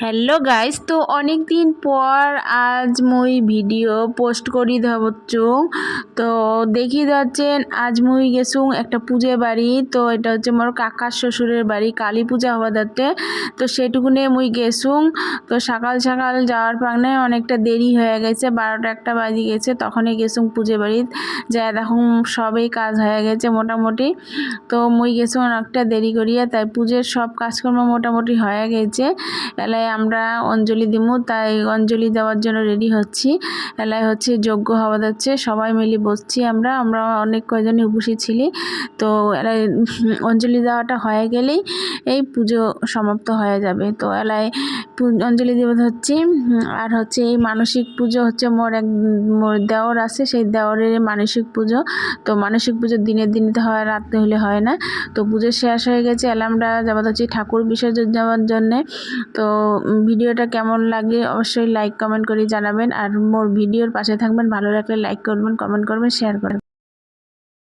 Hello guys, তো অনেক দিন পর আজ মুই ভিডিও পোস্ট করি ভাবছু। তো দেখি যাচ্ছেন আজ মুই গেছুং একটা পূজা বাড়ি। তো এটা হচ্ছে মোর কাকার শ্বশুরের বাড়ি, কালী পূজা হওয়া যাচ্ছে। তো সেটুকুনে মুই গেছুং। তো সকাল সকাল যাওয়ার পাগনে অনেকটা দেরি হয়ে গেছে, 12টা একটা বাজি গেছে। তখনই গেছুং পূজা বাড়ি, যা দেখুন সবই কাজ হয়ে গেছে মোটামুটি। তো মুই গেছুং অনেকটা দেরি করিয়া, তাই পূজার সব কাজকর্ম মোটামুটি হয়ে গেছে। এলাই আমরা অঞ্জলি দিমু, তাই অঞ্জলি দেওয়ার জন্য রেডি হচ্ছি। এলাই হচ্ছে যজ্ঞ হওয়া যাচ্ছে, সবাই মিলে বসছি। আমরা অনেক কয়জনই উপস্থিত ছিলি। তো এলাই অঞ্জলি দেওয়াটা হয়ে গেলেই এই পুজো সমাপ্ত হয়ে যাবে। তো এলাই অঞ্জলি দেওয়া হচ্ছে। আর হচ্ছে এই মানসিক পুজো হচ্ছে মোর দেওর আছে, সেই দেওরের মানসিক পুজো। তো মানসিক পুজো দিনের দিনতে হয়, রাত্রে হলে হয় না। তো পুজো শেষ হয়ে গেছে, এলাই আমরা যাবো হচ্ছে ঠাকুর বিসর্জন যাওয়ার জন্যে। তো ভিডিওটা কেমন লাগে অবশ্যই লাইক কমেন্ট করে জানাবেন, আর মোর ভিডিওর পাশে থাকবেন। ভালো লাগলে লাইক করবেন, কমেন্ট করবেন, শেয়ার করবেন।